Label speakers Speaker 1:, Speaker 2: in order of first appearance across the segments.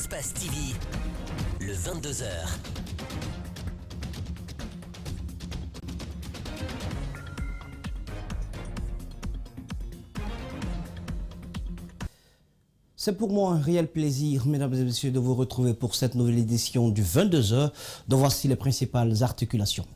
Speaker 1: Espace TV, le 22h.
Speaker 2: C'est pour moi un réel plaisir, mesdames et messieurs, de vous retrouver pour cette nouvelle édition du 22h, dont voici les principales articulations.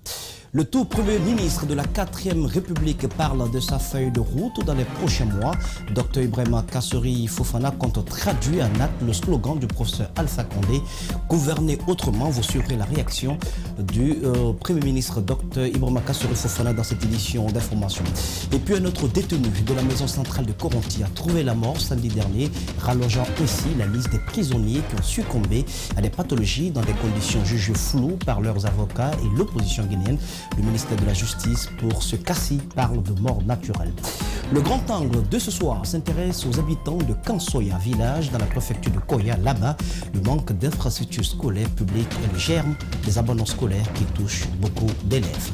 Speaker 2: Le tout Premier ministre de la 4e République parle de sa feuille de route dans les prochains mois. Dr Ibrahima Kassori Fofana compte traduire en acte le slogan du professeur Alpha Condé. Gouverner autrement, vous suivrez la réaction du Premier ministre Dr Ibrahima Kassori Fofana dans cette édition d'information. Et puis un autre détenu de la maison centrale de Coronti a trouvé la mort samedi dernier, rallongeant ainsi la liste des prisonniers qui ont succombé à des pathologies dans des conditions jugées floues par leurs avocats et l'opposition guinéenne. Le ministère de la Justice, pour ce cas-ci, parle de mort naturelle. Le grand angle de ce soir s'intéresse aux habitants de Kansoya, village dans la préfecture de Koya. Là-bas, le manque d'infrastructures scolaires publiques est le germe des abandons scolaires qui touchent beaucoup d'élèves.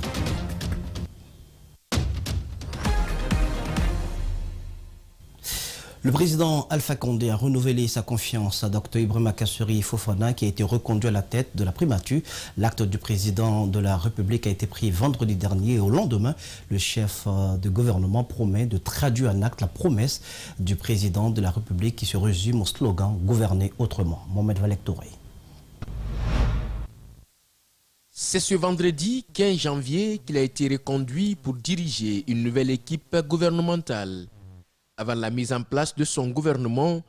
Speaker 2: Le président Alpha Condé a renouvelé sa confiance à Dr Ibrahima Kassori Fofana qui a été reconduit à la tête de la primature. L'acte du président de la République a été pris vendredi dernier et au lendemain, le chef de gouvernement promet de traduire en acte la promesse du président de la République qui se résume au slogan « Gouverner autrement ». Mohamed Valek Touré.
Speaker 3: C'est ce vendredi 15 janvier qu'il a été reconduit pour diriger une nouvelle équipe gouvernementale. Avant la mise en place de son gouvernement,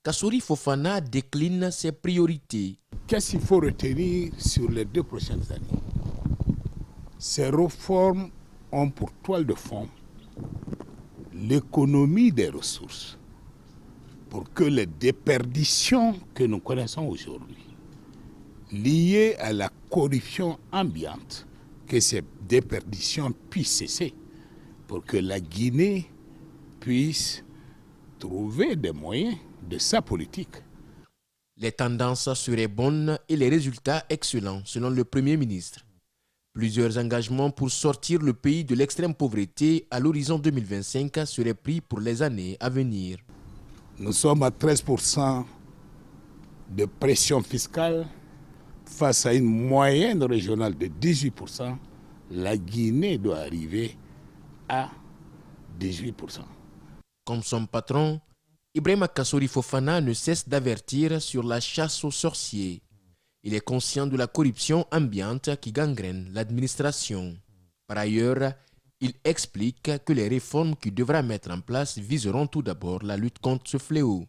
Speaker 3: Kassori Fofana décline ses priorités.
Speaker 4: Qu'est-ce qu'il faut retenir sur les 2 prochaines années? Ces réformes ont pour toile de fond l'économie des ressources pour que les déperditions que nous connaissons aujourd'hui, liées à la corruption ambiante, que ces déperditions puissent cesser pour que la Guinée puisse trouver des moyens de sa politique.
Speaker 3: Les tendances seraient bonnes et les résultats excellents, selon le Premier ministre. Plusieurs engagements pour sortir le pays de l'extrême pauvreté à l'horizon 2025 seraient pris pour les années à venir.
Speaker 4: Nous sommes à 13% de pression fiscale face à une moyenne régionale de 18%. La Guinée doit arriver à 18%.
Speaker 3: Comme son patron, Ibrahima Kassori Fofana ne cesse d'avertir sur la chasse aux sorciers. Il est conscient de la corruption ambiante qui gangrène l'administration. Par ailleurs, il explique que les réformes qu'il devra mettre en place viseront tout d'abord la lutte contre ce fléau.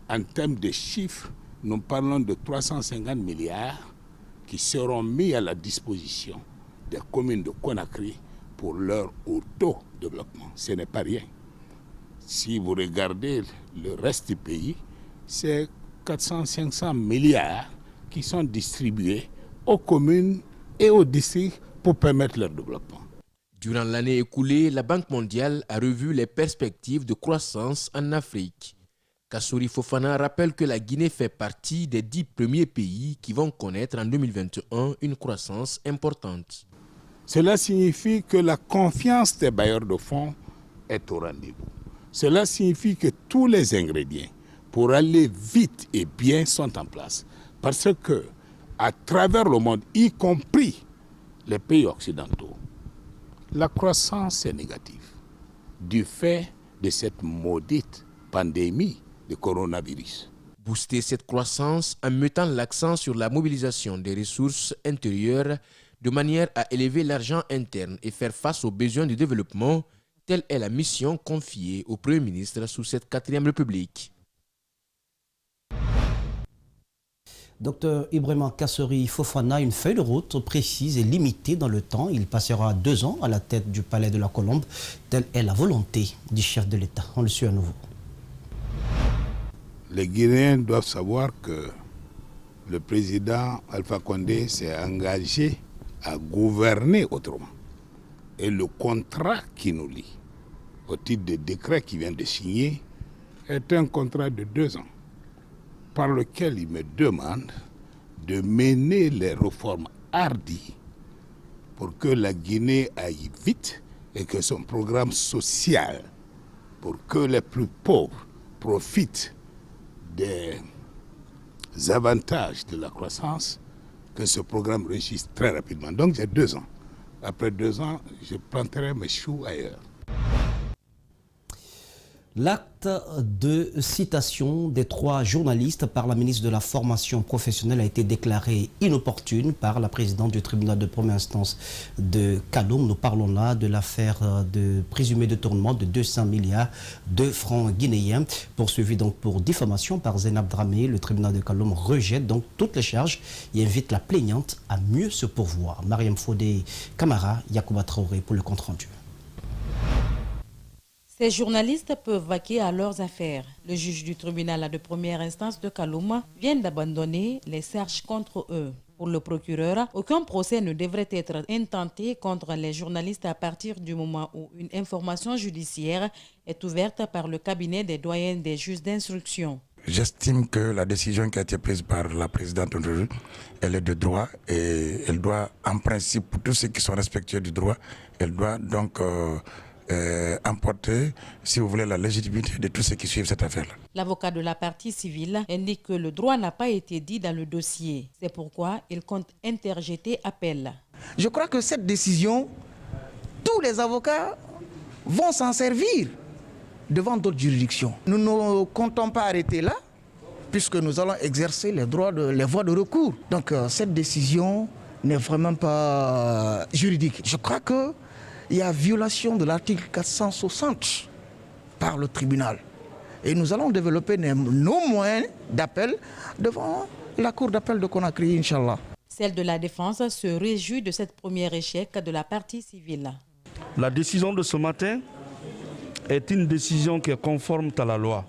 Speaker 4: En termes de chiffres, nous parlons de 350 milliards qui seront mis à la disposition des communes de Conakry pour leur auto-développement. Ce n'est pas rien. Si vous regardez le reste du pays, c'est 400-500 milliards qui sont distribués aux communes et aux districts pour permettre leur développement.
Speaker 3: Durant l'année écoulée, la Banque mondiale a revu les perspectives de croissance en Afrique. Kassori Fofana rappelle que la Guinée fait partie des 10 premiers pays qui vont connaître en 2021 une croissance importante.
Speaker 4: Cela signifie que la confiance des bailleurs de fonds est au rendez-vous. Cela signifie que tous les ingrédients pour aller vite et bien sont en place. Parce que, à travers le monde, y compris les pays occidentaux, la croissance est négative du fait de cette maudite pandémie de coronavirus.
Speaker 3: Booster cette croissance en mettant l'accent sur la mobilisation des ressources intérieures de manière à élever l'argent interne et faire face aux besoins du développement. Telle est la mission confiée au Premier ministre sous cette 4e République.
Speaker 2: Dr Ibrahima Kassori Fofana a une feuille de route précise et limitée dans le temps. Il passera 2 ans à la tête du Palais de la Colombe. Telle est la volonté du chef de l'État. On le suit à nouveau.
Speaker 4: Les Guinéens doivent savoir que le président Alpha Condé s'est engagé à gouverner autrement. Et le contrat qui nous lie, au titre des décrets qu'il vient de signer, est un contrat de 2 ans, par lequel il me demande de mener les réformes hardies pour que la Guinée aille vite et que son programme social, pour que les plus pauvres profitent des avantages de la croissance, que ce programme réussisse très rapidement. Donc j'ai 2 ans. Après 2 ans, je planterai mes choux ailleurs.
Speaker 2: L'acte de citation des 3 journalistes par la ministre de la Formation professionnelle a été déclaré inopportune par la présidente du tribunal de première instance de Kaloum. Nous parlons là de l'affaire de présumé détournement de 200 milliards de francs guinéens, poursuivi donc pour diffamation par Zainab Dramé. Le tribunal de Kaloum rejette donc toutes les charges et invite la plaignante à mieux se pourvoir. Mariam Fodé Camara, Yacouba Traoré pour le compte-rendu.
Speaker 5: Ces journalistes peuvent vaquer à leurs affaires. Le juge du tribunal de première instance de Kaloum vient d'abandonner les charges contre eux. Pour le procureur, aucun procès ne devrait être intenté contre les journalistes à partir du moment où une information judiciaire est ouverte par le cabinet des doyens des juges d'instruction.
Speaker 6: J'estime que la décision qui a été prise par la présidente aujourd'hui, elle est de droit et elle doit, en principe, pour tous ceux qui sont respectueux du droit, elle doit donc emporter, si vous voulez, la légitimité de tous ceux qui suivent cette affaire-là.
Speaker 5: L'avocat de la partie civile indique que le droit n'a pas été dit dans le dossier. C'est pourquoi il compte interjeter appel.
Speaker 7: Je crois que cette décision, tous les avocats vont s'en servir devant d'autres juridictions. Nous ne comptons pas arrêter là, puisque nous allons exercer les voies de recours. Donc cette décision n'est vraiment pas juridique. Je crois que il y a violation de l'article 460 par le tribunal. Et nous allons développer nos moyens d'appel devant la cour d'appel de Conakry, Inch'Allah.
Speaker 5: Celle de la défense se réjouit de cette première échec de la partie civile.
Speaker 8: La décision de ce matin est une décision qui est conforme à la loi.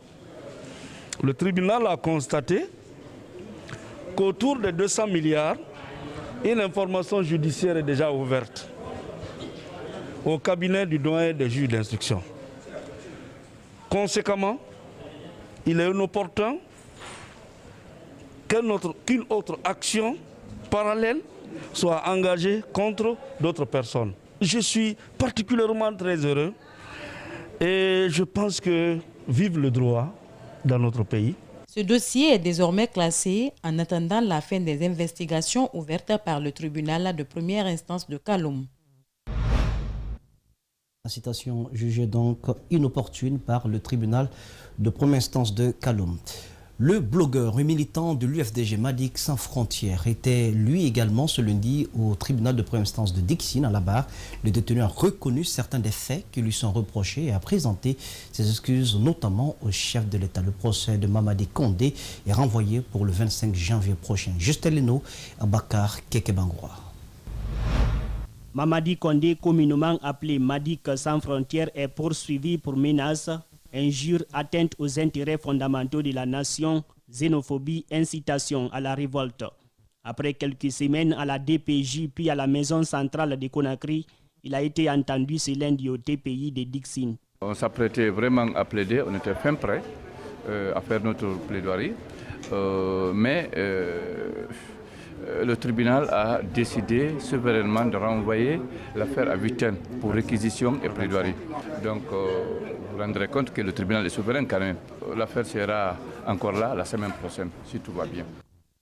Speaker 8: Le tribunal a constaté qu'autour des 200 milliards, une information judiciaire est déjà ouverte au cabinet du doyen des juges d'instruction. Conséquemment, il est inopportun qu'une autre action parallèle soit engagée contre d'autres personnes. Je suis particulièrement très heureux et je pense que vive le droit dans notre pays.
Speaker 5: Ce dossier est désormais classé en attendant la fin des investigations ouvertes par le tribunal de première instance de Kaloum.
Speaker 2: La citation jugée donc inopportune par le tribunal de première instance de Kaloum. Le blogueur et militant de l'UFDG Madik Sans Frontières était lui également ce lundi au tribunal de première instance de Dixine à la barre. Le détenu a reconnu certains des faits qui lui sont reprochés et a présenté ses excuses notamment au chef de l'État. Le procès de Mamadi Condé est renvoyé pour le 25 janvier prochain. Justin Leno, Abakar Kekebangoua.
Speaker 9: Mamadi Condé, communément appelé Madik Sans Frontières, est poursuivi pour menaces, injures, atteinte aux intérêts fondamentaux de la nation, xénophobie, incitation à la révolte. Après quelques semaines à la DPJ puis à la maison centrale de Conakry, il a été entendu ce lundi au TPI de Dixine.
Speaker 10: On s'apprêtait vraiment à plaider, on était fin prêt à faire notre plaidoirie, mais le tribunal a décidé souverainement de renvoyer l'affaire à huitaine pour réquisition et plaidoirie. Donc vous rendrez compte que le tribunal est souverain quand même. L'affaire sera encore là la semaine prochaine, si tout va bien.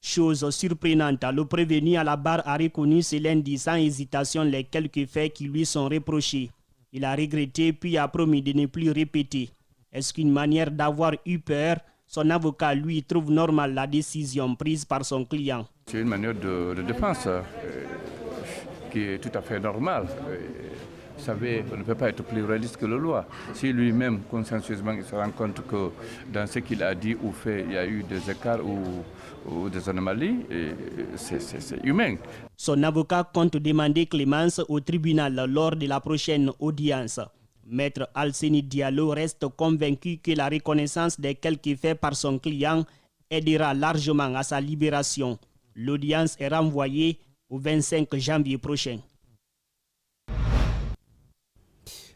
Speaker 9: Chose surprenante, le prévenu à la barre a reconnu ce lundi sans hésitation les quelques faits qui lui sont reprochés. Il a regretté puis a promis de ne plus répéter. Est-ce qu'une manière d'avoir eu peur? Son avocat, lui, trouve normale la décision prise par son client.
Speaker 10: C'est une manière de défense qui est tout à fait normale. Vous savez, on ne peut pas être plus réaliste que la loi. Si lui-même, consciencieusement, il se rend compte que dans ce qu'il a dit ou fait, il y a eu des écarts ou des anomalies, c'est humain.
Speaker 9: Son avocat compte demander clémence au tribunal lors de la prochaine audience. Maître Alseni Diallo reste convaincu que la reconnaissance des quelques faits par son client aidera largement à sa libération. L'audience est renvoyée au 25 janvier prochain.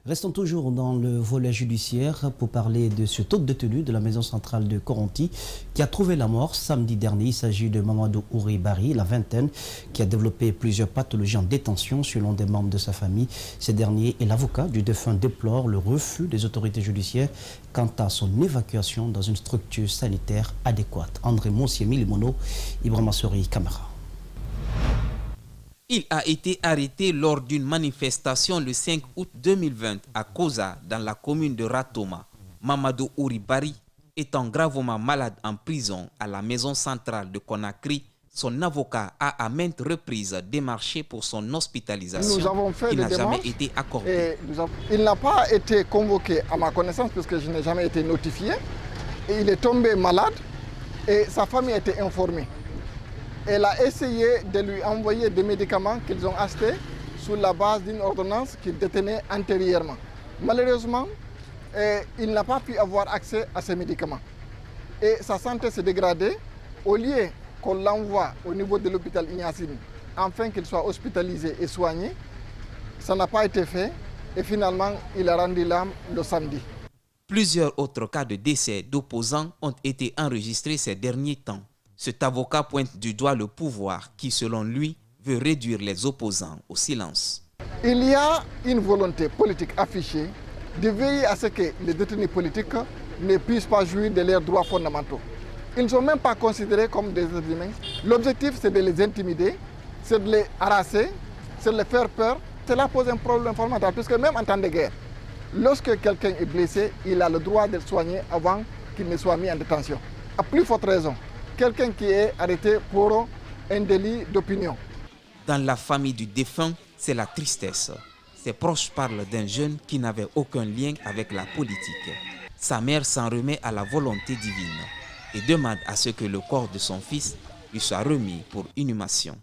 Speaker 2: Restons toujours dans le volet judiciaire pour parler de ce taux de détenu de la maison centrale de Koronti qui a trouvé la mort samedi dernier. Il s'agit de Mamadou Ouri Bari, la vingtaine, qui a développé plusieurs pathologies en détention selon des membres de sa famille. Ces derniers et l'avocat du défunt déplorent le refus des autorités judiciaires quant à son évacuation dans une structure sanitaire adéquate. André Monsiemi Limono, Ibrahima Sori, Camara.
Speaker 11: Il a été arrêté lors d'une manifestation le 5 août 2020 à Koza, dans la commune de Ratoma. Mamadou Ouri Bari étant gravement malade en prison à la maison centrale de Conakry, son avocat a à maintes reprises démarché pour son hospitalisation.
Speaker 12: Nous avons fait
Speaker 11: qui n'a jamais
Speaker 12: démarches
Speaker 11: été accordée.
Speaker 12: Il n'a pas été convoqué à ma connaissance puisque je n'ai jamais été notifié. Et il est tombé malade et sa famille a été informée. Elle a essayé de lui envoyer des médicaments qu'ils ont achetés sur la base d'une ordonnance qu'il détenait antérieurement. Malheureusement, il n'a pas pu avoir accès à ces médicaments. Et sa santé s'est dégradée. Au lieu qu'on l'envoie au niveau de l'hôpital Ignassine afin qu'il soit hospitalisé et soigné, ça n'a pas été fait. Et finalement, il a rendu l'âme le samedi.
Speaker 11: Plusieurs autres cas de décès d'opposants ont été enregistrés ces derniers temps. Cet avocat pointe du doigt le pouvoir qui, selon lui, veut réduire les opposants au silence.
Speaker 12: Il y a une volonté politique affichée de veiller à ce que les détenus politiques ne puissent pas jouir de leurs droits fondamentaux. Ils ne sont même pas considérés comme des êtres humains. L'objectif, c'est de les intimider, c'est de les harasser, c'est de les faire peur. Cela pose un problème fondamental, puisque même en temps de guerre, lorsque quelqu'un est blessé, il a le droit d'être soigné avant qu'il ne soit mis en détention. À plus forte raison, quelqu'un qui est arrêté pour un délit d'opinion.
Speaker 11: Dans la famille du défunt, c'est la tristesse. Ses proches parlent d'un jeune qui n'avait aucun lien avec la politique. Sa mère s'en remet à la volonté divine et demande à ce que le corps de son fils lui soit remis pour inhumation.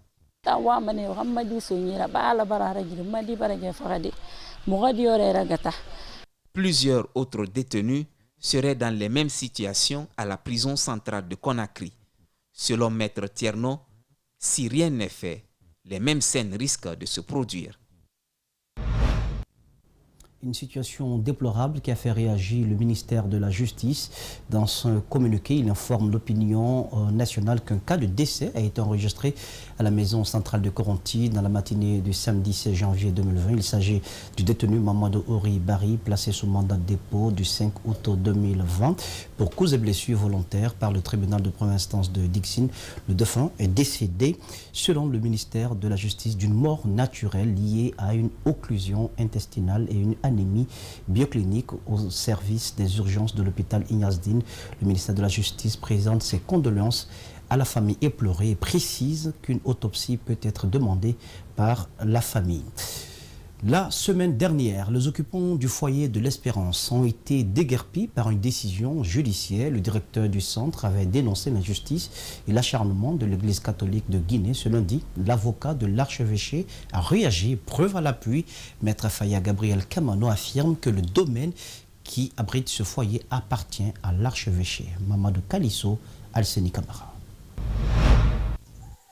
Speaker 11: Plusieurs autres détenus seraient dans les mêmes situations à la prison centrale de Conakry. Selon Maître Tierno, si rien n'est fait, les mêmes scènes risquent de se produire.
Speaker 2: Une situation déplorable qui a fait réagir le ministère de la Justice. Dans son communiqué, il informe l'opinion nationale qu'un cas de décès a été enregistré à la maison centrale de Koronti dans la matinée du samedi 16 janvier 2020. Il s'agit du détenu Mamadou Ouri Bari, placé sous mandat de dépôt du 5 août 2020 pour causes et blessures volontaires par le tribunal de première instance de Dixine. Le défunt est décédé, selon le ministère de la Justice, d'une mort naturelle liée à une occlusion intestinale et une anémie bioclinique au service des urgences de l'hôpital Ignazdine. Le ministère de la Justice présente ses condoléances à la famille éplorée et précise qu'une autopsie peut être demandée par la famille. La semaine dernière, les occupants du foyer de l'Espérance ont été déguerpis par une décision judiciaire. Le directeur du centre avait dénoncé l'injustice et l'acharnement de l'Église catholique de Guinée. Ce lundi, l'avocat de l'archevêché a réagi, preuve à l'appui. Maître Faya Gabriel Kamano affirme que le domaine qui abrite ce foyer appartient à l'archevêché. Mamadou Kalisso, Alseni Kamara.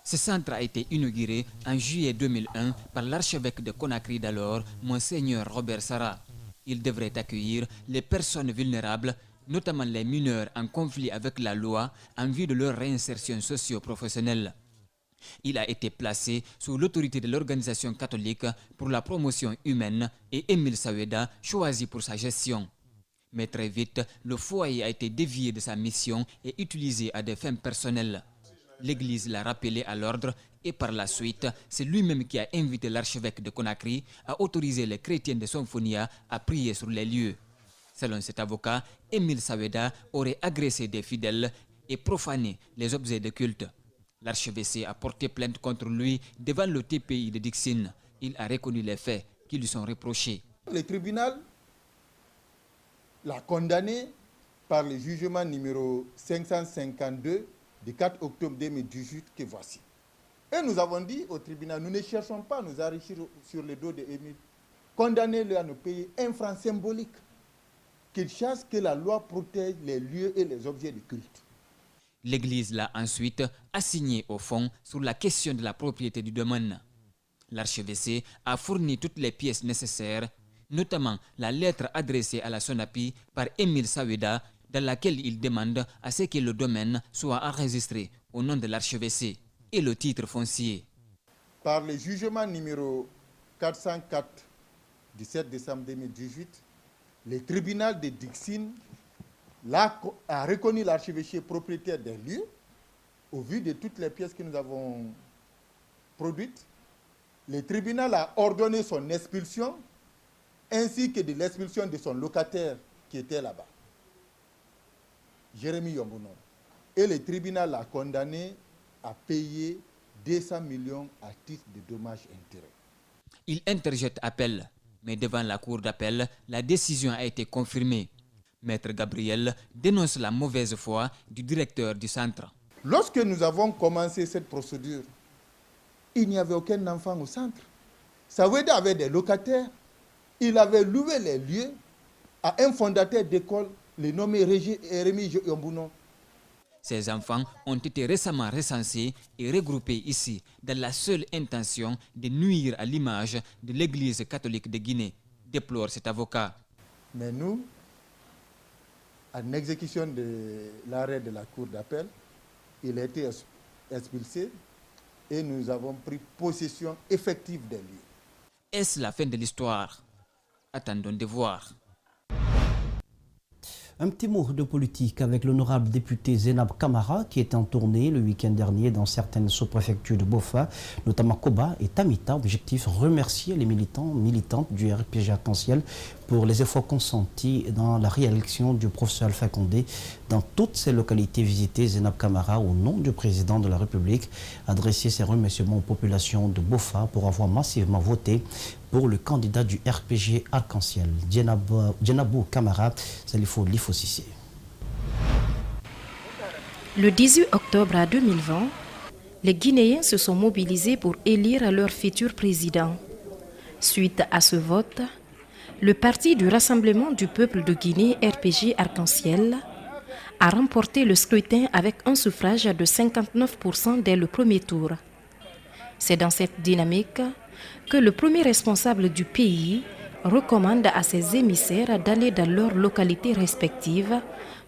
Speaker 13: Ce centre a été inauguré en juillet 2001 par l'archevêque de Conakry d'alors, Monseigneur Robert Sarah. Il devrait accueillir les personnes vulnérables, notamment les mineurs en conflit avec la loi, en vue de leur réinsertion socio-professionnelle. Il a été placé sous l'autorité de l'organisation catholique pour la promotion humaine et Émile Saweda choisi pour sa gestion. Mais très vite, le foyer a été dévié de sa mission et utilisé à des fins personnelles. L'Église l'a rappelé à l'ordre et par la suite, c'est lui-même qui a invité l'archevêque de Conakry à autoriser les chrétiens de Sonfonia à prier sur les lieux. Selon cet avocat, Émile Saweda aurait agressé des fidèles et profané les objets de culte. L'archevêché a porté plainte contre lui devant le TPI de Dixine. Il a reconnu les faits qui lui sont reprochés.
Speaker 14: Le tribunal l'a condamné par le jugement numéro 552 du 4 octobre 2018 que voici. Et nous avons dit au tribunal, nous ne cherchons pas à nous enrichir sur le dos de Émile. Condamnez-le à nous payer un franc symbolique, qu'il cherche que la loi protège les lieux et les objets de culte.
Speaker 13: L'Église l'a ensuite assigné au fond sur la question de la propriété du domaine. L'archevêché a fourni toutes les pièces nécessaires, notamment la lettre adressée à la SONAPI par Émile Saweda, dans laquelle il demande à ce que le domaine soit enregistré au nom de l'archevêché et le titre foncier.
Speaker 14: Par le jugement numéro 404 du 7 décembre 2018, le tribunal de Dixine a reconnu l'archevêché propriétaire des lieux au vu de toutes les pièces que nous avons produites. Le tribunal a ordonné son expulsion ainsi que de l'expulsion de son locataire qui était là-bas, Jérémy Yombonon. Et le tribunal l'a condamné à payer 200 millions à titre de dommages-intérêts.
Speaker 13: Il interjette appel, mais devant la cour d'appel, la décision a été confirmée. Maître Gabriel dénonce la mauvaise foi du directeur du centre.
Speaker 14: Lorsque nous avons commencé cette procédure, il n'y avait aucun enfant au centre. Saweda avait des locataires. Il avait loué les lieux à un fondateur d'école, le nommé Jérémy Yombonon.
Speaker 13: Ces enfants ont été récemment recensés et regroupés ici dans la seule intention de nuire à l'image de l'Église catholique de Guinée, déplore cet avocat.
Speaker 14: Mais nous, en exécution de l'arrêt de la cour d'appel, il a été expulsé et nous avons pris possession effective des lieux.
Speaker 13: Est-ce la fin de l'histoire? Attendons de voir.
Speaker 2: Un petit mot de politique avec l'honorable député Zénab Kamara qui était en tournée le week-end dernier dans certaines sous-préfectures de Bofa, notamment Koba et Tamita. Objectif, remercier les militantes du RPG Arc-en-Ciel pour les efforts consentis dans la réélection du professeur Alpha Condé. Dans toutes ces localités visitées, Zénab Kamara, au nom du président de la République, a adressé ses remerciements aux populations de Bofa pour avoir massivement voté pour le candidat du RPG Arc-en-Ciel, Djenabou Kamara, Salifo Lifosissé.
Speaker 15: Le 18 octobre 2020, les Guinéens se sont mobilisés pour élire leur futur président. Suite à ce vote, le Parti du Rassemblement du Peuple de Guinée, RPG Arc-en-Ciel, a remporté le scrutin avec un suffrage de 59% dès le premier tour. C'est dans cette dynamique que le premier responsable du pays recommande à ses émissaires d'aller dans leurs localités respectives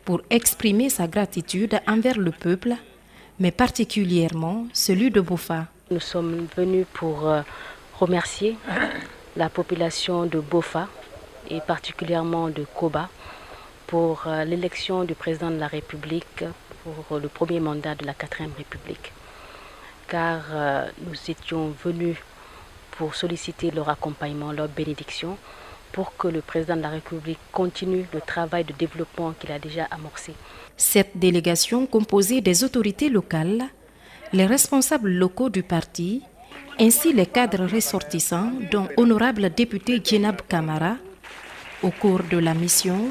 Speaker 15: pour exprimer sa gratitude envers le peuple, mais particulièrement celui de Bofa.
Speaker 16: Nous sommes venus pour remercier la population de Bofa et particulièrement de Koba pour l'élection du président de la République pour le premier mandat de la 4e République. Car nous étions venus pour solliciter leur accompagnement, leur bénédiction, pour que le président de la République continue le travail de développement qu'il a déjà amorcé.
Speaker 15: Cette délégation composée des autorités locales, les responsables locaux du parti, ainsi les cadres ressortissants, dont honorable député Djenab Kamara, au cours de la mission,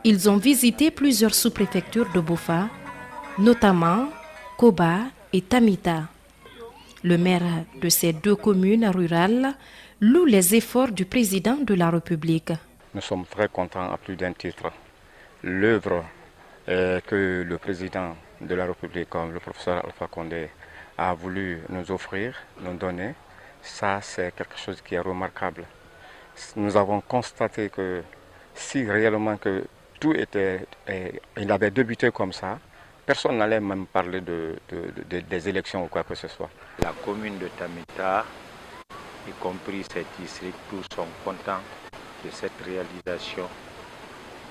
Speaker 15: ils ont visité plusieurs sous-préfectures de Bofa, notamment Koba et Tamita. Le maire de ces deux communes rurales loue les efforts du président de la République.
Speaker 17: Nous sommes très contents à plus d'un titre. L'œuvre que le président de la République, comme le professeur Alpha Condé, a voulu nous offrir, nous donner, ça c'est quelque chose qui est remarquable. Nous avons constaté que si réellement que tout était, il avait débuté comme ça, personne n'allait même parler des élections ou quoi que ce soit.
Speaker 18: La commune de Tamita, y compris cet district, tous sont contents de cette réalisation.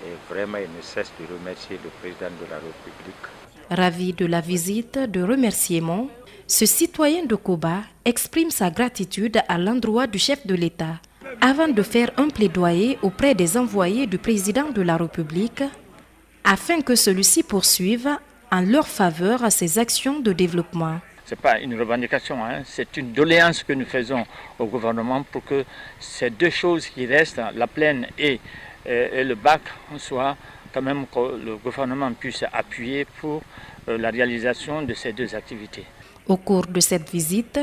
Speaker 18: Et vraiment, ils ne cessent de remercier le président de la République.
Speaker 15: Ravi de la visite de remerciement, ce citoyen de Koba exprime sa gratitude à l'endroit du chef de l'État avant de faire un plaidoyer auprès des envoyés du président de la République afin que celui-ci poursuive en leur faveur ses actions de développement.
Speaker 19: Ce n'est pas une revendication, c'est une doléance que nous faisons au gouvernement pour que ces deux choses qui restent, la plaine et le bac, soient quand même que le gouvernement puisse appuyer pour la réalisation de ces deux activités.
Speaker 15: Au cours de cette visite,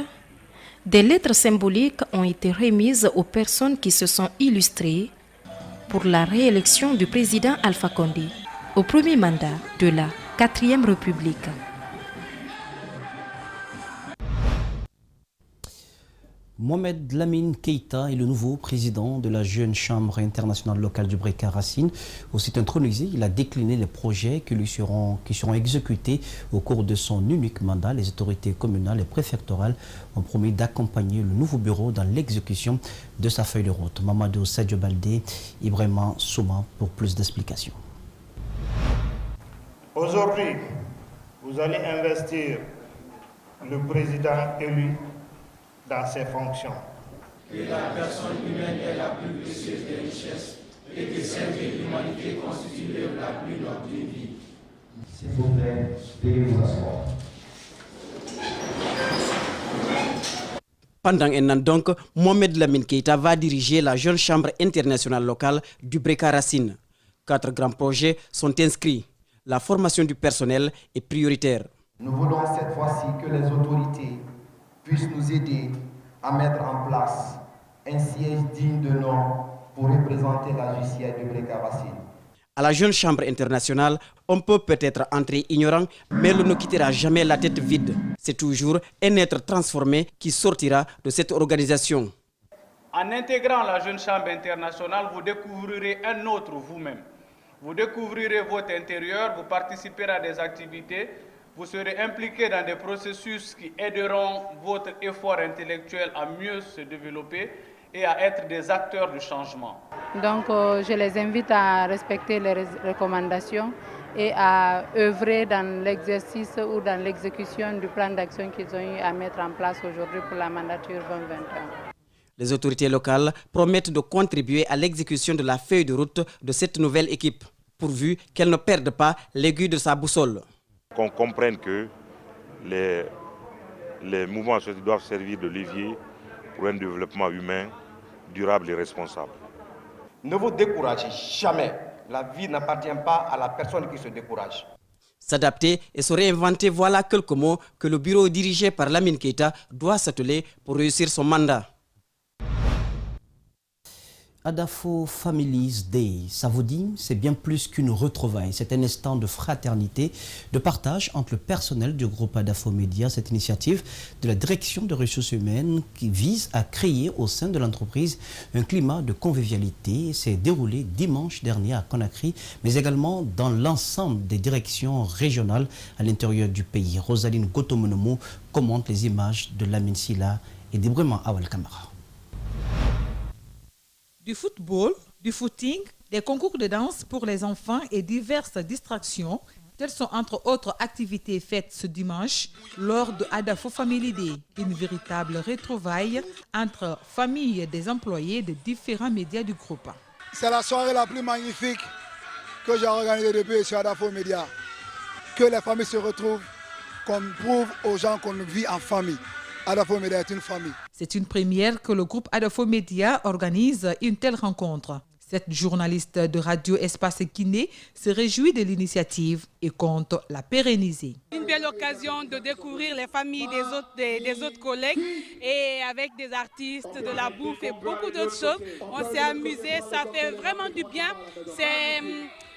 Speaker 15: des lettres symboliques ont été remises aux personnes qui se sont illustrées pour la réélection du président Alpha Condé au premier mandat de la 4e République.
Speaker 2: Mohamed Lamine Keïta est le nouveau président de la jeune chambre internationale locale du Breka Racine. Aussitôt intronisé, il a décliné les projets qui seront exécutés au cours de son unique mandat. Les autorités communales et préfectorales ont promis d'accompagner le nouveau bureau dans l'exécution de sa feuille de route. Mamadou Sadio Baldé, Ibrahima Souma pour plus d'explications.
Speaker 20: Aujourd'hui, vous allez investir le président élu dans ses fonctions.
Speaker 21: Que la personne humaine est la plus précieuse des richesses et que servir l'humanité constitue l'œuvre la plus noble d'une vie.
Speaker 22: S'il vous plaît, veuillez vous asseoir.
Speaker 23: Pendant un an donc, Mohamed Lamine Keïta va diriger la jeune chambre internationale locale du Breka Racine. 4 grands projets sont inscrits. La formation du personnel est prioritaire.
Speaker 24: Nous voulons cette fois-ci que les autorités puissent nous aider à mettre en place un siège digne de nom pour représenter la justice du Breka Racine.
Speaker 23: À la jeune chambre internationale, on peut peut-être entrer ignorant, mais l'on ne quittera jamais la tête vide. C'est toujours un être transformé qui sortira de cette organisation.
Speaker 25: En intégrant la jeune chambre internationale, vous découvrirez un autre vous-même. Vous découvrirez votre intérieur, vous participerez à des activités, vous serez impliqué dans des processus qui aideront votre effort intellectuel à mieux se développer et à être des acteurs du changement.
Speaker 26: Donc je les invite à respecter les recommandations et à œuvrer dans l'exercice ou dans l'exécution du plan d'action qu'ils ont eu à mettre en place aujourd'hui pour la mandature 2021.
Speaker 23: Les autorités locales promettent de contribuer à l'exécution de la feuille de route de cette nouvelle équipe, pourvu qu'elle ne perde pas l'aiguille de sa boussole.
Speaker 27: Qu'on comprenne que les mouvements associatifs doivent servir de levier pour un développement humain durable et responsable.
Speaker 24: Ne vous découragez jamais. La vie n'appartient pas à la personne qui se décourage.
Speaker 23: S'adapter et se réinventer, voilà quelques mots que le bureau dirigé par Lamine Keïta doit s'atteler pour réussir son mandat.
Speaker 2: Adafo Families Day, ça vous dit, c'est bien plus qu'une retrouvaille. C'est un instant de fraternité, de partage entre le personnel du groupe Adafo Média. Cette initiative de la direction des ressources humaines qui vise à créer au sein de l'entreprise un climat de convivialité s'est déroulé dimanche dernier à Conakry, mais également dans l'ensemble des directions régionales à l'intérieur du pays. Rosaline Gotomonomo commente les images de Lamine Silla et d'Ibrahima Awal Kamara.
Speaker 28: Du football, du footing, des concours de danse pour les enfants et diverses distractions, telles sont entre autres activités faites ce dimanche lors de Adafo Family Day, une véritable retrouvaille entre familles des employés de différents médias du groupe.
Speaker 29: C'est la soirée la plus magnifique que j'ai organisée depuis sur Adafo Média. Que les familles se retrouvent, qu'on prouve aux gens qu'on vit en famille. Adafo Média est une famille.
Speaker 28: C'est une première que le groupe Adafo Média organise une telle rencontre. Cette journaliste de Radio Espace Guinée se réjouit de l'initiative et compte la pérenniser.
Speaker 30: Une belle occasion de découvrir les familles des autres collègues et avec des artistes, de la bouffe et beaucoup d'autres choses. On s'est amusé, ça fait vraiment du bien.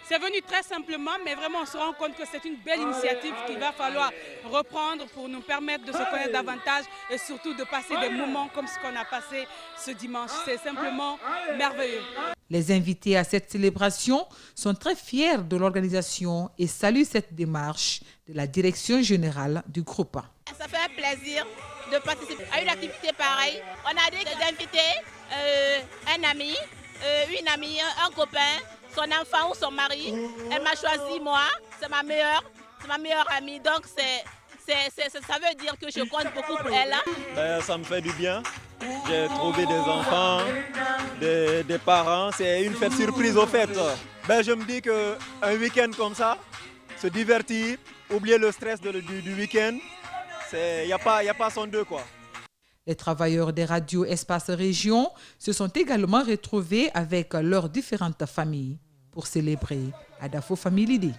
Speaker 30: C'est venu très simplement, mais vraiment on se rend compte que c'est une belle initiative qu'il va falloir reprendre pour nous permettre de se connaître davantage et surtout de passer des moments comme ce qu'on a passé ce dimanche. C'est simplement merveilleux.
Speaker 28: Les invités à cette célébration sont très fiers de l'organisation et saluent cette démarche de la direction générale du groupe.
Speaker 31: Ça fait un plaisir de participer à une activité pareille. On a des invités, un ami, une amie, un copain, son enfant ou son mari. Elle m'a choisi moi, c'est ma meilleure amie. Donc ça veut dire que je compte beaucoup pour elle.
Speaker 32: Ça me fait du bien. J'ai trouvé des enfants, des parents. C'est une fête surprise au fait. Je me dis qu'un week-end comme ça, se divertir, oublier le stress du week-end, il n'y a pas son deux quoi.
Speaker 28: Les travailleurs des radios Espace Région se sont également retrouvés avec leurs différentes familles pour célébrer Adafo Family Day.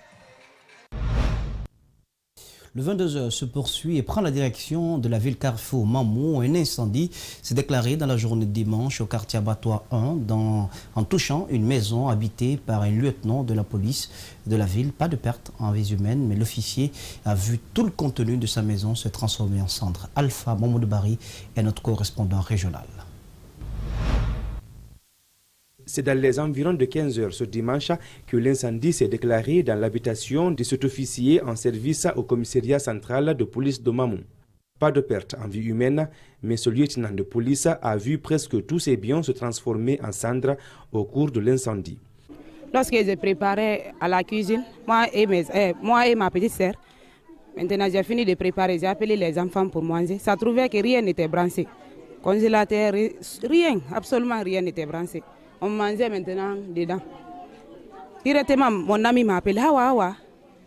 Speaker 2: Le 22h se poursuit et prend la direction de la ville Carrefour Mamou. Un incendie s'est déclaré dans la journée de dimanche au quartier Abattoir 1 en touchant une maison habitée par un lieutenant de la police de la ville. Pas de perte en vie humaine, mais l'officier a vu tout le contenu de sa maison se transformer en cendres. Alpha Mamoudou Bari est notre correspondant régional.
Speaker 1: C'est dans les environs de 15 h ce dimanche que l'incendie s'est déclaré dans l'habitation de cet officier en service au commissariat central de police de Mamou. Pas de perte en vie humaine, mais ce lieutenant de police a vu presque tous ses biens se transformer en cendres au cours de l'incendie.
Speaker 3: Lorsque j'ai préparé à la cuisine, moi et ma petite sœur, maintenant j'ai fini de préparer, j'ai appelé les enfants pour manger. Ça trouvait que rien n'était branché. Congélateur, rien, absolument rien n'était branché. On mangeait maintenant dedans. Directement, mon ami m'appelle Hawa Hawa.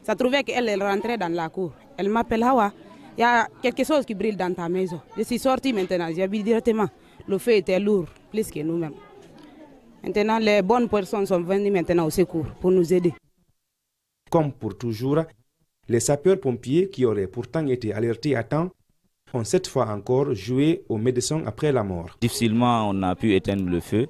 Speaker 3: Ça trouvait qu'elle rentrait dans la cour. Elle m'appelle Hawa. Il y a quelque chose qui brille dans ta maison. Je suis sortie maintenant. J'ai vu directement. Le feu était lourd, plus que nous-mêmes. Maintenant, les bonnes personnes sont venues maintenant au secours pour nous aider.
Speaker 1: Comme pour toujours, les sapeurs-pompiers qui auraient pourtant été alertés à temps ont cette fois encore joué aux médecins après la mort.
Speaker 4: Difficilement, on a pu éteindre le feu.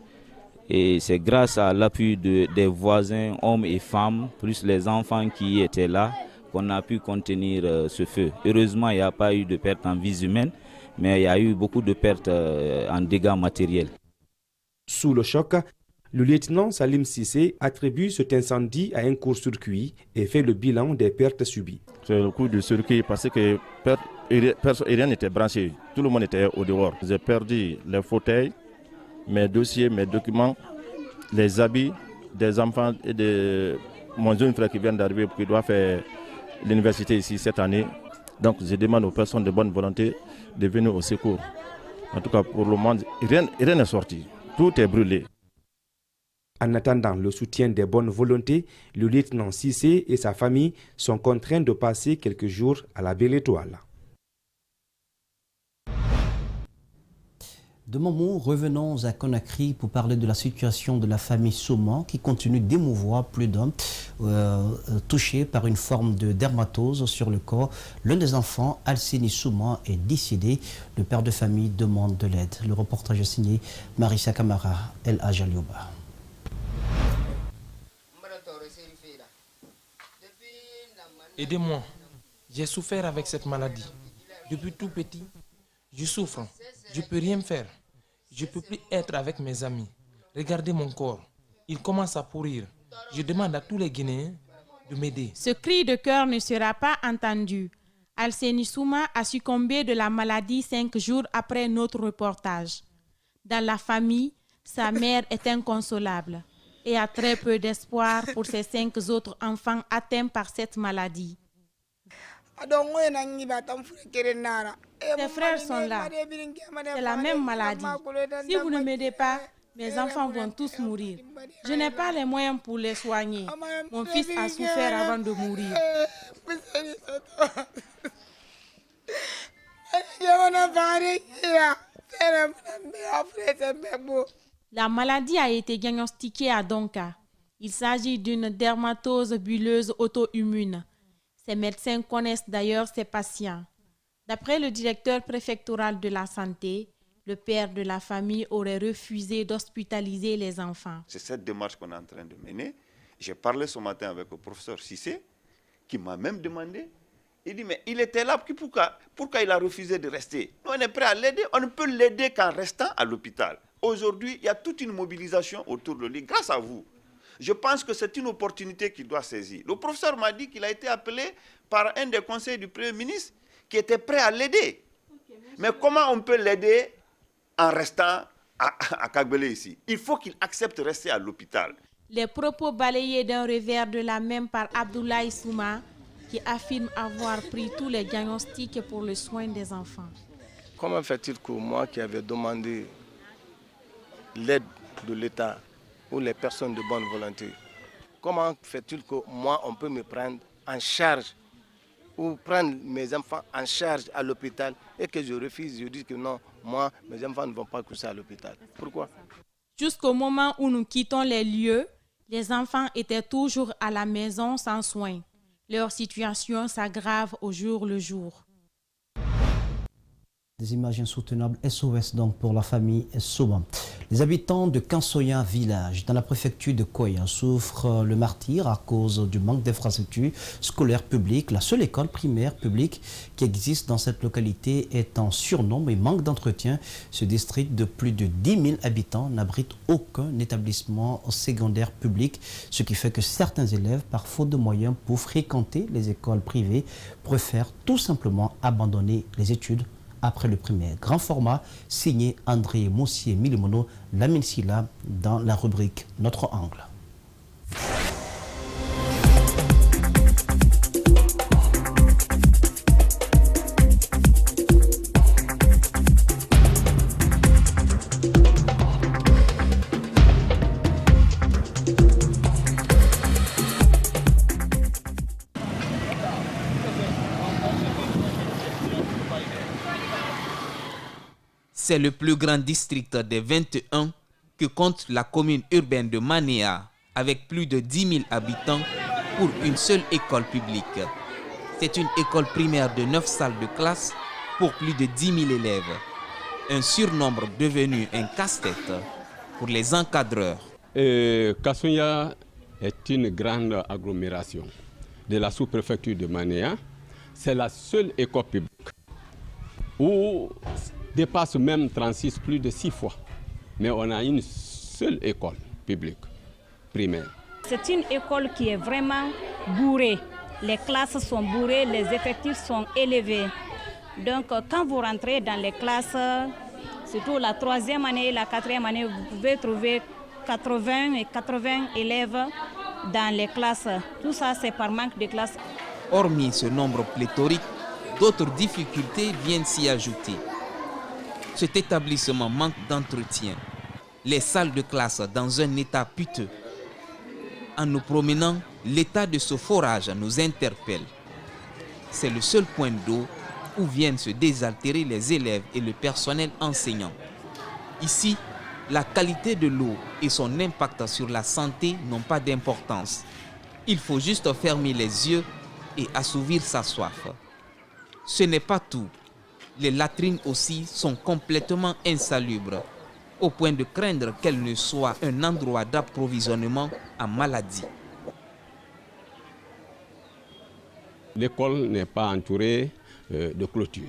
Speaker 4: Et c'est grâce à l'appui des voisins, hommes et femmes, plus les enfants qui étaient là, qu'on a pu contenir ce feu. Heureusement, il n'y a pas eu de pertes en vies humaines, mais il y a eu beaucoup de pertes en dégâts matériels.
Speaker 1: Sous le choc, le lieutenant Salim Sissé attribue cet incendie à un court-circuit et fait le bilan des pertes subies.
Speaker 27: C'est le coup de circuit parce que rien n'était branché, tout le monde était au dehors. J'ai perdu les fauteuils, mes dossiers, mes documents, les habits des enfants et de mon jeune frère qui vient d'arriver, qui doit faire l'université ici cette année. Donc je demande aux personnes de bonne volonté de venir au secours. En tout cas, pour le moment, rien n'est sorti. Tout est brûlé.
Speaker 1: En attendant le soutien des bonnes volontés, le lieutenant Sissé et sa famille sont contraints de passer quelques jours à la Belle Étoile.
Speaker 2: De Mamou, revenons à Conakry pour parler de la situation de la famille Souma qui continue d'émouvoir plus d'un touché par une forme de dermatose sur le corps. L'un des enfants, Alseni Souma, est décédé. Le père de famille demande de l'aide. Le reportage est signé Marissa Kamara, El Ajalioba.
Speaker 5: Aidez-moi, j'ai souffert avec cette maladie. Depuis tout petit, je souffre, je ne peux rien faire. Je ne peux plus être avec mes amis. Regardez mon corps, il commence à pourrir. Je demande à tous les Guinéens de m'aider.
Speaker 6: Ce cri de cœur ne sera pas entendu. Alseni Souma a succombé de la maladie 5 jours après notre reportage. Dans la famille, sa mère est inconsolable et a très peu d'espoir pour ses 5 autres enfants atteints par cette maladie. Ses frères sont là. C'est la même maladie. Si vous ne m'aidez pas, mes enfants vont tous mourir. Je n'ai pas les moyens pour les soigner. Mon fils a souffert avant de mourir. La maladie a été diagnostiquée à Donka. Il s'agit d'une dermatose bulleuse auto-immune. Ces médecins connaissent d'ailleurs ces patients. D'après le directeur préfectoral de la santé, le père de la famille aurait refusé d'hospitaliser les enfants.
Speaker 7: C'est cette démarche qu'on est en train de mener. J'ai parlé ce matin avec le professeur Sissé, qui m'a même demandé, il dit, mais il était là, pourquoi il a refusé de rester? Nous, on est prêt à l'aider, on ne peut l'aider qu'en restant à l'hôpital. Aujourd'hui, il y a toute une mobilisation autour de lui, grâce à vous. Je pense que c'est une opportunité qu'il doit saisir. Le professeur m'a dit qu'il a été appelé par un des conseillers du Premier ministre qui était prêt à l'aider. Mais comment on peut l'aider en restant à Kagbele ici? Il faut qu'il accepte de rester à l'hôpital.
Speaker 6: Les propos balayés d'un revers de la main par Abdoulaye Souma, qui affirme avoir pris tous les diagnostics pour le soin des enfants.
Speaker 8: Comment fait-il que moi qui avais demandé l'aide de l'État ou les personnes de bonne volonté, comment fait-il que moi, on peut me prendre en charge ou prendre mes enfants en charge à l'hôpital et que je refuse, je dis que non, moi, mes enfants ne vont pas coucher à l'hôpital. Pourquoi?
Speaker 6: Jusqu'au moment où nous quittons les lieux, les enfants étaient toujours à la maison sans soins. Leur situation s'aggrave au jour le jour.
Speaker 2: Des images insoutenables, SOS donc pour la famille Soba. Les habitants de Kansoya village, dans la préfecture de Koya, souffrent le martyre à cause du manque d'infrastructures scolaires publiques. La seule école primaire publique qui existe dans cette localité est en surnombre et manque d'entretien. Ce district de plus de 10 000 habitants n'abrite aucun établissement secondaire public, ce qui fait que certains élèves, par faute de moyens pour fréquenter les écoles privées, préfèrent tout simplement abandonner les études après le primaire. Grand format, signé André Moussier-Milimono, Lamine Silla, dans la rubrique Notre Angle.
Speaker 9: C'est le plus grand district des 21 que compte la commune urbaine de Manéa, avec plus de 10 000 habitants pour une seule école publique. C'est une école primaire de 9 salles de classe pour plus de 10 000 élèves. Un surnombre devenu un casse-tête pour les encadreurs.
Speaker 10: Kassoya est une grande agglomération de la sous-préfecture de Manéa. C'est la seule école publique où dépasse même 36 plus de 6 fois. Mais on a une seule école publique primaire.
Speaker 11: C'est une école qui est vraiment bourrée. Les classes sont bourrées, les effectifs sont élevés. Donc quand vous rentrez dans les classes, surtout la 3e année et la 4e année, vous pouvez trouver 80 élèves dans les classes. Tout ça, c'est par manque de classes.
Speaker 9: Hormis ce nombre pléthorique, d'autres difficultés viennent s'y ajouter. Cet établissement manque d'entretien. Les salles de classe dans un état piteux. En nous promenant, l'état de ce forage nous interpelle. C'est le seul point d'eau où viennent se désaltérer les élèves et le personnel enseignant. Ici, la qualité de l'eau et son impact sur la santé n'ont pas d'importance. Il faut juste fermer les yeux et assouvir sa soif. Ce n'est pas tout. Les latrines aussi sont complètement insalubres, au point de craindre qu'elles ne soient un endroit d'approvisionnement en maladies.
Speaker 10: L'école n'est pas entourée de clôture.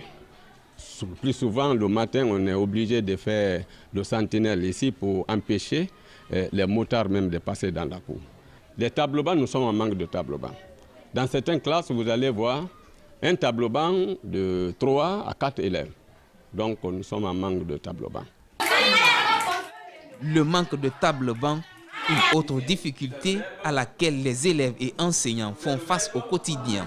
Speaker 10: Plus souvent, le matin, on est obligé de faire le sentinelle ici pour empêcher les motards même de passer dans la cour. Les tableaux-bancs, nous sommes en manque de tableaux-bancs. Dans certaines classes, vous allez voir un tableau-banc de 3 à 4 élèves. Donc, nous sommes en manque de tableau-banc.
Speaker 9: Le manque de tableau-banc, une autre difficulté à laquelle les élèves et enseignants font face au quotidien.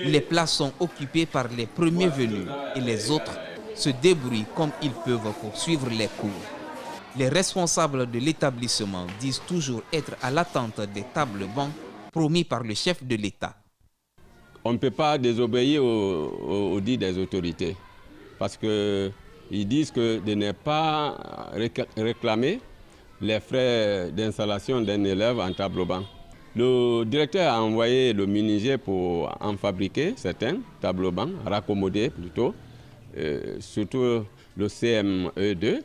Speaker 9: Les places sont occupées par les premiers venus et les autres se débrouillent comme ils peuvent pour suivre les cours. Les responsables de l'établissement disent toujours être à l'attente des tableaux-bancs promis par le chef de l'État.
Speaker 10: On ne peut pas désobéir aux dits des autorités parce qu'ils disent que de ne pas réclamer les frais d'installation d'un élève en tableau-banc. Le directeur a envoyé le menuisier pour en fabriquer certains tableaux-bancs, raccommodés plutôt, surtout le CME2.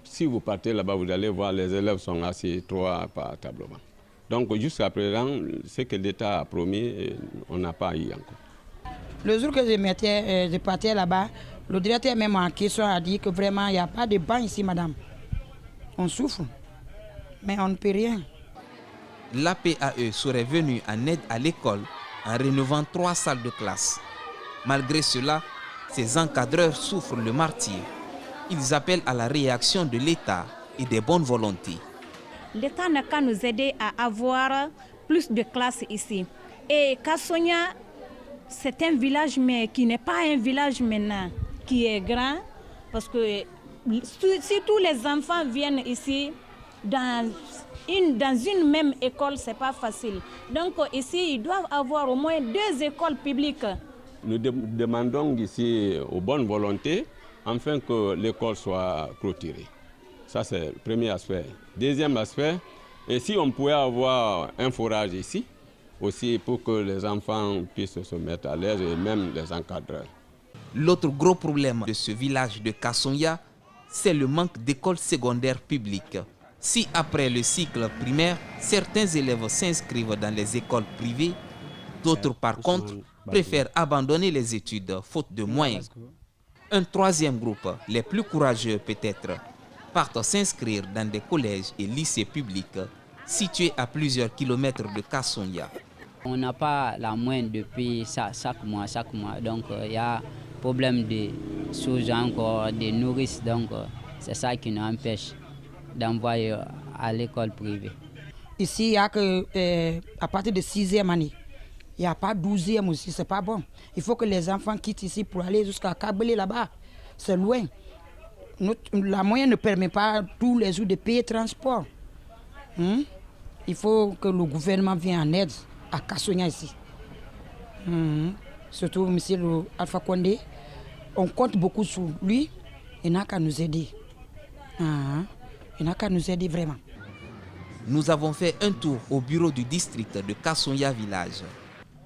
Speaker 10: Si vous partez là-bas, vous allez voir les élèves sont assis 3 par tableau-banc. Donc jusqu'à présent, ce que l'État a promis, on n'a pas eu encore.
Speaker 12: Le jour que je partais là-bas, le directeur même en question a dit que vraiment il n'y a pas de banc ici, madame. On souffre, mais on ne peut rien.
Speaker 9: L'APAE serait venu en aide à l'école en rénovant 3 salles de classe. Malgré cela, ces encadreurs souffrent le martyre. Ils appellent à la réaction de l'État et des bonnes volontés.
Speaker 11: L'État n'a qu'à nous aider à avoir plus de classes ici. Et Kassoya, c'est un village, mais qui n'est pas un village maintenant, qui est grand, parce que si tous les enfants viennent ici, dans une même école, ce n'est pas facile. Donc ici, ils doivent avoir au moins 2 écoles publiques.
Speaker 10: Nous demandons ici aux bonnes volontés, afin que l'école soit clôturée. Ça, c'est le premier aspect. Deuxième aspect, et si on pouvait avoir un forage ici, aussi pour que les enfants puissent se mettre à l'aise et même les encadreurs.
Speaker 9: L'autre gros problème de ce village de Kassonya, c'est le manque d'écoles secondaires publiques. Si après le cycle primaire, certains élèves s'inscrivent dans les écoles privées, d'autres par contre préfèrent abandonner les études faute de moyens. Un troisième groupe, les plus courageux peut-être, partent s'inscrire dans des collèges et lycées publics situés à plusieurs kilomètres de Kassonya.
Speaker 13: On n'a pas la moyenne depuis chaque mois. Donc il y a problème de choses encore, de nourrices. Donc c'est ça qui nous empêche d'envoyer à l'école privée.
Speaker 12: Ici, il n'y a que à partir de 6e année. Il n'y a pas 12e aussi, c'est pas bon. Il faut que les enfants quittent ici pour aller jusqu'à Kabylie là-bas. C'est loin. La moyenne ne permet pas tous les jours de payer transport. Il faut que le gouvernement vienne en aide à Kassonya ici. Surtout M. Alpha Condé. On compte beaucoup sur lui. Il n'a qu'à nous aider. Il n'a qu'à nous aider vraiment.
Speaker 9: Nous avons fait un tour au bureau du district de Kassonya village.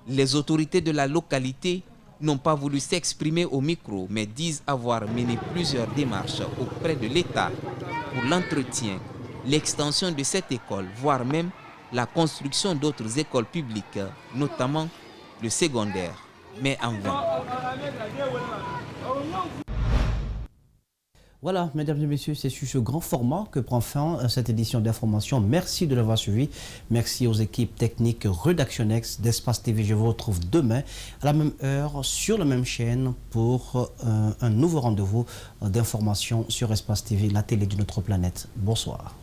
Speaker 9: Les autorités de la localité n'ont pas voulu s'exprimer au micro, mais disent avoir mené plusieurs démarches auprès de l'État pour l'entretien, l'extension de cette école, voire même la construction d'autres écoles publiques, notamment le secondaire, mais en vain.
Speaker 2: Voilà, mesdames et messieurs, c'est sur ce grand format que prend fin cette édition d'information. Merci de l'avoir suivi. Merci aux équipes techniques Redactionnex d'Espace TV. Je vous retrouve demain à la même heure sur la même chaîne pour un nouveau rendez-vous d'information sur Espace TV, la télé de notre planète. Bonsoir.